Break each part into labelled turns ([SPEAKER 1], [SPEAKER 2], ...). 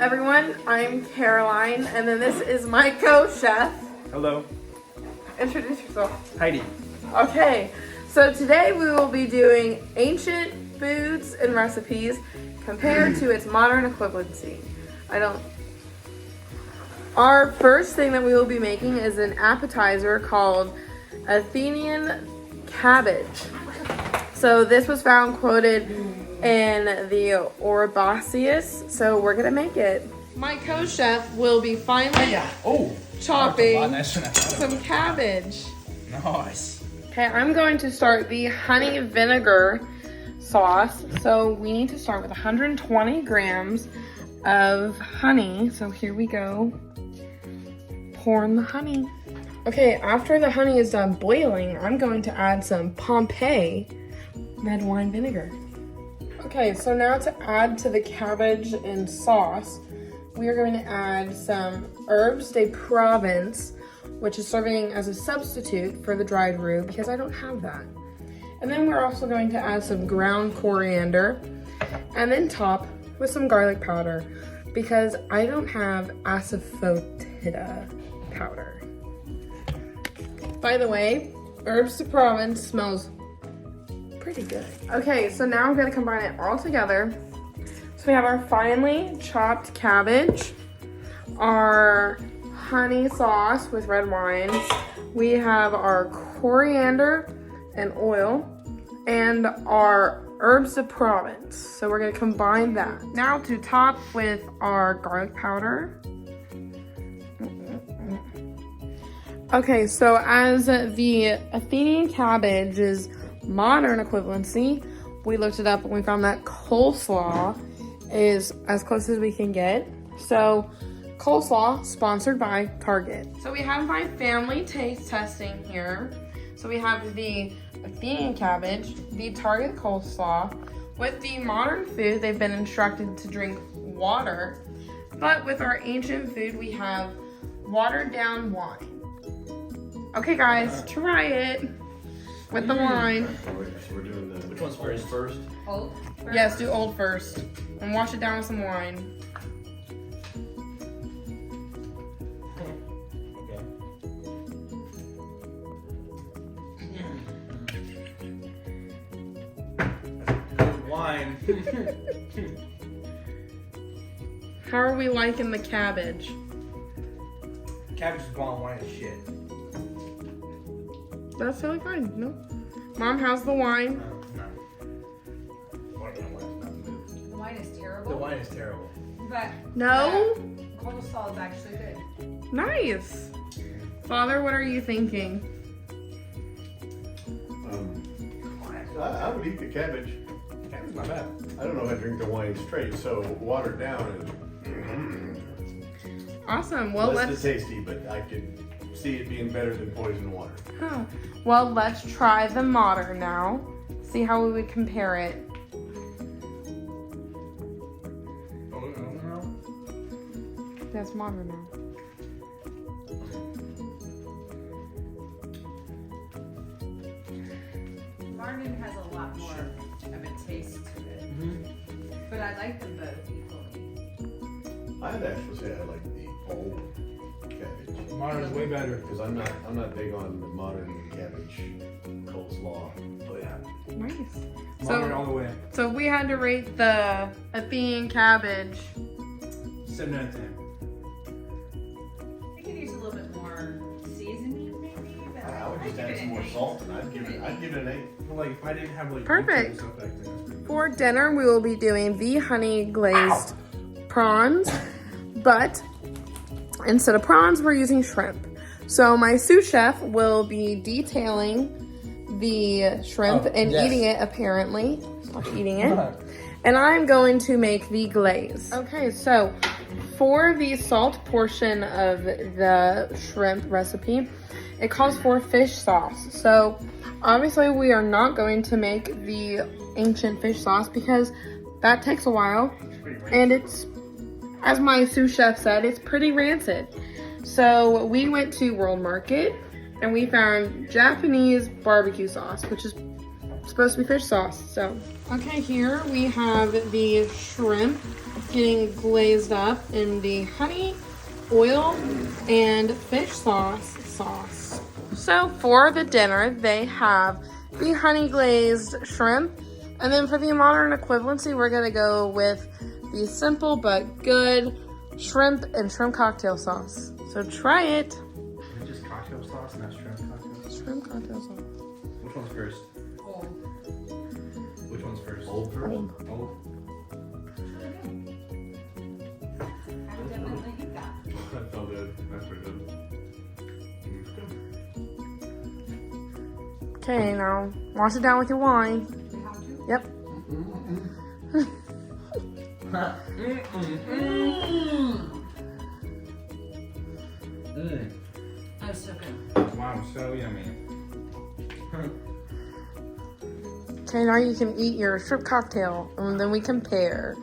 [SPEAKER 1] everyone, I'm Caroline, and then this is my co-chef.
[SPEAKER 2] Hello.
[SPEAKER 1] Introduce yourself.
[SPEAKER 2] Heidi.
[SPEAKER 1] Okay, so today we will be doing ancient foods and recipes compared to its modern equivalency. Our first thing that we will be making is an appetizer called Athenian cabbage. So this was found quoted in the Oribasius, so we're gonna make it. My co-chef will be finally chopping some cabbage.
[SPEAKER 2] Nice.
[SPEAKER 1] Okay, I'm going to start the honey vinegar sauce. So we need to start with 120 grams of honey. So here we go. Pour in the honey. Okay, after the honey is done boiling, I'm going to add some Pompeii red wine vinegar. Okay, so now to add to the cabbage and sauce, we are going to add some herbes de Provence, which is serving as a substitute for the dried roux because I don't have that. And then we're also going to add some ground coriander and then top with some garlic powder because I don't have asafoetida powder. By the way, herbes de Provence smells pretty good. Okay, so now I'm gonna combine it all together. So we have our finely chopped cabbage, our honey sauce with red wine, we have our coriander and oil, and our herbes de Provence. So we're gonna combine that. Now to top with our garlic powder. Okay, so as the Athenian cabbage's modern equivalency, we looked it up and we found that coleslaw is as close as we can get. So coleslaw sponsored by Target. So we have my family taste testing here. So we have the Athenian cabbage, the Target coleslaw. With the modern food, they've been instructed to drink water. But with our ancient food, we have watered down wine. Okay guys, try it with the wine.
[SPEAKER 3] So we're doing the,
[SPEAKER 2] Which one's first?
[SPEAKER 4] Old?
[SPEAKER 1] Yes, do old first. And wash it down with some wine.
[SPEAKER 2] Okay. Good wine.
[SPEAKER 1] How are we liking the cabbage?
[SPEAKER 2] Cabbage is gone, wine is shit.
[SPEAKER 1] That's totally fine. No. Mom, how's the wine?
[SPEAKER 2] No.
[SPEAKER 4] The wine is terrible.
[SPEAKER 2] The wine is terrible.
[SPEAKER 4] But
[SPEAKER 1] No?
[SPEAKER 4] coleslaw is actually good.
[SPEAKER 1] Nice. Father, what are you thinking?
[SPEAKER 3] I would eat the cabbage.
[SPEAKER 2] Cabbage is not bad.
[SPEAKER 3] I don't know how to drink the wine straight, so watered down is
[SPEAKER 1] Awesome. Well,
[SPEAKER 3] less
[SPEAKER 1] let's.
[SPEAKER 3] than tasty, but I could see it being better than poison water.
[SPEAKER 1] Huh. Well, let's try the modern now. See how we would compare it. That's modern now.
[SPEAKER 4] Martin has a lot more of a taste to it. But I like them both equally.
[SPEAKER 3] I'd actually say I like the old cabbage
[SPEAKER 2] Modern is way better.
[SPEAKER 3] because I'm not big on the modern cabbage coleslaw.
[SPEAKER 2] Oh yeah.
[SPEAKER 1] Nice.
[SPEAKER 2] Modern
[SPEAKER 1] So,
[SPEAKER 2] all the way.
[SPEAKER 1] so if we had to rate the Athenian cabbage,
[SPEAKER 2] 7 out of 10.
[SPEAKER 4] I could use a little bit more seasoning maybe. But
[SPEAKER 3] I would just
[SPEAKER 4] give
[SPEAKER 3] add
[SPEAKER 4] it
[SPEAKER 3] some
[SPEAKER 4] an
[SPEAKER 3] more
[SPEAKER 4] 8.
[SPEAKER 3] salt and I'd give it an 8.
[SPEAKER 2] But like if I didn't have like
[SPEAKER 1] Perfect.
[SPEAKER 2] and stuff back then, that's pretty good.
[SPEAKER 1] for dinner we will be doing the honey glazed prawns, but instead of prawns, we're using shrimp. So my sous chef will be detailing the shrimp and
[SPEAKER 2] yes.
[SPEAKER 1] eating it, apparently. Not eating it. And I'm going to make the glaze. Okay, so for the salt portion of the shrimp recipe, it calls for fish sauce. So obviously we are not going to make the ancient fish sauce because that takes a while. And it's, as my sous chef said, it's pretty rancid. So we went to World Market and we found Japanese barbecue sauce, which is supposed to be fish sauce. So, okay, here we have the shrimp getting glazed up in the honey, oil, and fish sauce. So for the dinner, they have the honey glazed shrimp. And then for the modern equivalency, we're gonna go with the simple but good shrimp and shrimp cocktail sauce. So try it.
[SPEAKER 2] Is it just cocktail sauce, not shrimp cocktail sauce?
[SPEAKER 1] Shrimp cocktail sauce.
[SPEAKER 2] Which one's first?
[SPEAKER 4] Old.
[SPEAKER 2] Which one's first?
[SPEAKER 3] Old first?
[SPEAKER 1] Old.
[SPEAKER 2] Old?
[SPEAKER 4] I would definitely eat that.
[SPEAKER 3] That felt good. That's pretty good. It's good.
[SPEAKER 1] Okay, now wash it down with your wine.
[SPEAKER 4] We have to.
[SPEAKER 1] Yep.
[SPEAKER 4] Oh, so good.
[SPEAKER 2] Wow, so yummy.
[SPEAKER 1] Okay, now you can eat your shrimp cocktail, and then we compare.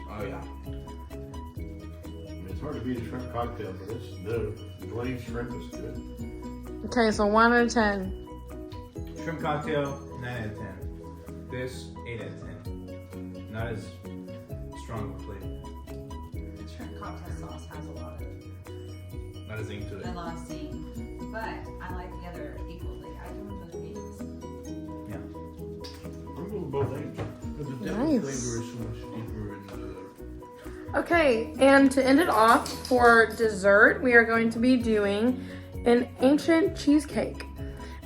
[SPEAKER 2] Oh yeah.
[SPEAKER 3] I mean, it's hard to beat a shrimp cocktail, but the glazed shrimp is good.
[SPEAKER 1] Okay, so 1 out of 10.
[SPEAKER 2] Shrimp cocktail, 9 out of 10. This, 8 out of 10. Not as strong of flavor.
[SPEAKER 4] The shrimp cocktail sauce has a lot of
[SPEAKER 2] Not as into it.
[SPEAKER 4] I love seeing, but I like the other equally. I do them both eggs.
[SPEAKER 3] I'm going with both eggs. But the depth
[SPEAKER 1] Nice.
[SPEAKER 3] of flavor is so much deeper in the...
[SPEAKER 1] Okay, and to end it off for dessert, we are going to be doing an ancient cheesecake.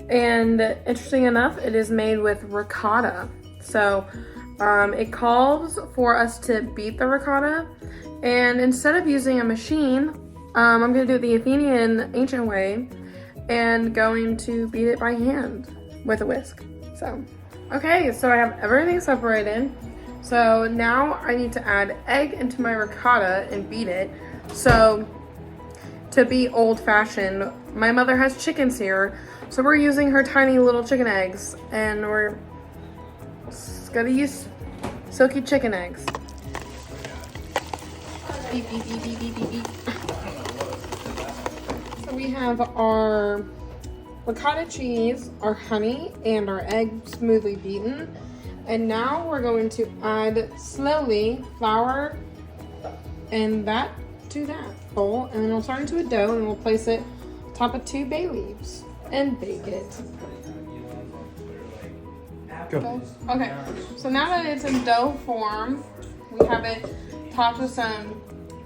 [SPEAKER 1] And interesting enough, it is made with ricotta. So it calls for us to beat the ricotta. And instead of using a machine, I'm going to do it the Athenian ancient way and going to beat it by hand with a whisk. So, okay, so I have everything separated. So now I need to add egg into my ricotta and beat it. So to be old fashioned, my mother has chickens here. So we're using her tiny little chicken eggs, and we're gonna use silky chicken eggs. Beep, beep, beep, beep, beep, beep, beep. So we have our ricotta cheese, our honey, and our egg smoothly beaten. And now we're going to add slowly flour and that to that bowl, and then we'll turn into a dough, and we'll place it on top of 2 bay leaves and bake it. Okay, so now that it's in dough form, we have it topped with some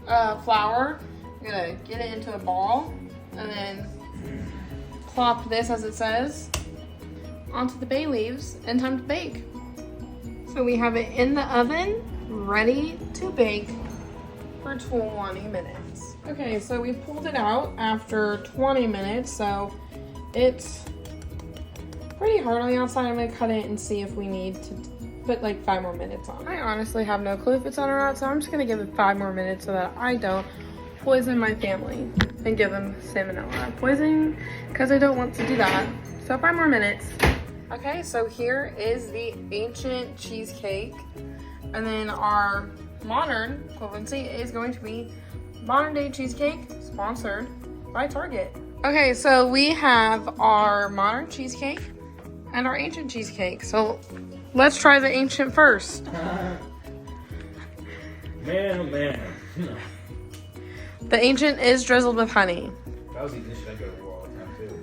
[SPEAKER 1] flour. We're gonna get it into a ball and then plop this, as it says, onto the bay leaves, and time to bake. So we have it in the oven, ready to bake for 20 minutes. Okay, so we pulled it out after 20 minutes, so it's pretty hard on the outside. I'm gonna cut it and see if we need to put like 5 more minutes on. I honestly have no clue if it's on or not, so I'm just gonna give it 5 more minutes so that I don't poison my family and give them salmonella poisoning, because I don't want to do that. So 5 more minutes. Okay, so here is the ancient cheesecake, and then our modern equivalency is going to be modern day cheesecake, sponsored by Target. Okay, so we have our modern cheesecake and our ancient cheesecake. So let's try the ancient first.
[SPEAKER 2] Man, oh man.
[SPEAKER 1] The ancient is drizzled with honey.
[SPEAKER 2] If I was eating this shit, I'd go to war all the time too.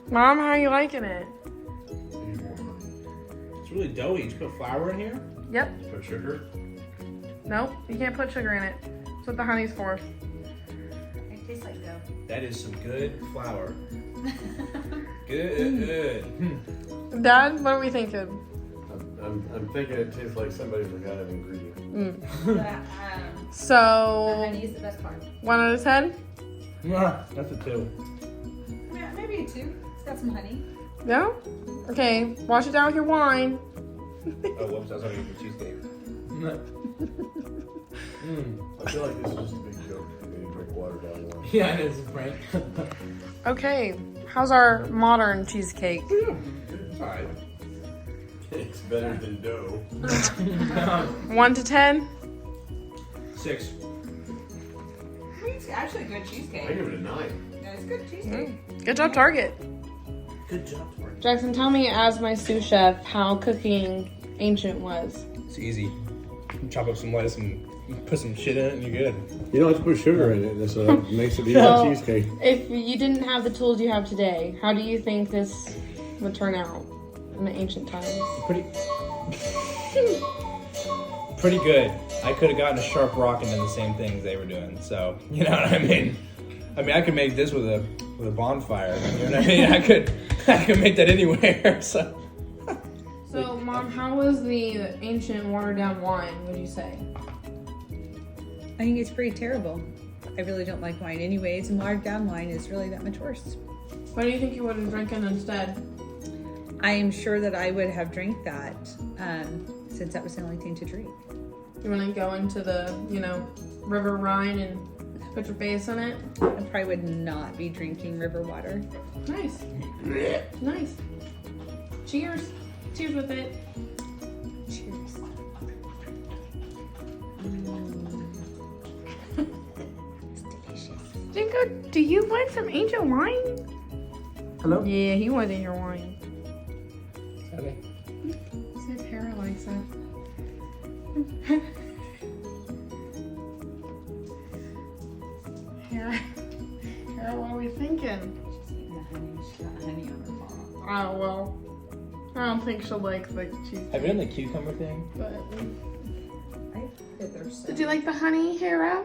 [SPEAKER 1] Mom, how are you liking it?
[SPEAKER 3] Need more honey.
[SPEAKER 2] It's really doughy. Did you put flour in here?
[SPEAKER 1] Yep.
[SPEAKER 3] Put sugar?
[SPEAKER 1] Nope, you can't put sugar in it. That's what the honey's for.
[SPEAKER 4] It tastes like dough.
[SPEAKER 2] That is some good flour. Good.
[SPEAKER 1] Dad, what are we thinking?
[SPEAKER 3] I'm thinking it tastes like somebody forgot an ingredient.
[SPEAKER 4] The
[SPEAKER 1] So,
[SPEAKER 4] honey is the best part.
[SPEAKER 1] 1 out of 10?
[SPEAKER 2] That's a 2.
[SPEAKER 4] Yeah, maybe a 2. It's got some honey.
[SPEAKER 1] No? Okay, wash it down with your wine.
[SPEAKER 2] Oh, whoops, I was already eating cheesecake.
[SPEAKER 3] I feel like this is just a big joke. You drink water down the line.
[SPEAKER 2] Yeah, it is, Frank.
[SPEAKER 1] Okay, how's our modern cheesecake?
[SPEAKER 2] Alright.
[SPEAKER 3] It's better than dough.
[SPEAKER 1] 1 to 10?
[SPEAKER 2] 6.
[SPEAKER 4] actually a good
[SPEAKER 3] I
[SPEAKER 4] cheesecake.
[SPEAKER 3] give it a 9.
[SPEAKER 4] Yeah, it's good cheesecake.
[SPEAKER 1] Good job, Target.
[SPEAKER 2] Good job, Tori.
[SPEAKER 1] Jackson, tell me as my sous chef how cooking ancient was.
[SPEAKER 5] It's easy. Chop up some lettuce and put some shit in it, and you're good.
[SPEAKER 3] You don't have to put sugar in it, so that makes it easy
[SPEAKER 1] So-
[SPEAKER 3] cheesecake.
[SPEAKER 1] If you didn't have the tools you have today, how do you think this would turn out in the ancient times?
[SPEAKER 5] Pretty good. I could have gotten a sharp rock and done the same things they were doing. So you know what I mean. I could make this with a bonfire. You know what I mean? I could make that anywhere. So.
[SPEAKER 1] So, Mom, how was the ancient watered down wine, would you say?
[SPEAKER 6] I think it's pretty terrible. I really don't like wine anyways, and watered down wine is really that much worse.
[SPEAKER 1] What do you think you would have drinking instead?
[SPEAKER 6] I am sure that I would have drank that since that was the only thing to drink.
[SPEAKER 1] You want to go into the, River Rhine and put your face in it?
[SPEAKER 6] I probably would not be drinking river water.
[SPEAKER 1] Nice. Nice. Cheers. Cheers with it.
[SPEAKER 6] Cheers. It's delicious.
[SPEAKER 1] Jinko, do you want some ancient wine?
[SPEAKER 2] Hello?
[SPEAKER 1] Yeah, he wants ancient wine.
[SPEAKER 5] Okay.
[SPEAKER 1] See if Hera likes it. Hera, what are we thinking?
[SPEAKER 4] She's eating the honey. She's got honey on her paw.
[SPEAKER 1] Oh, well. I don't think she'll like the cheese.
[SPEAKER 5] Have you done the cucumber thing?
[SPEAKER 1] But...
[SPEAKER 6] I bet they're so
[SPEAKER 1] Did you like the honey, Hera?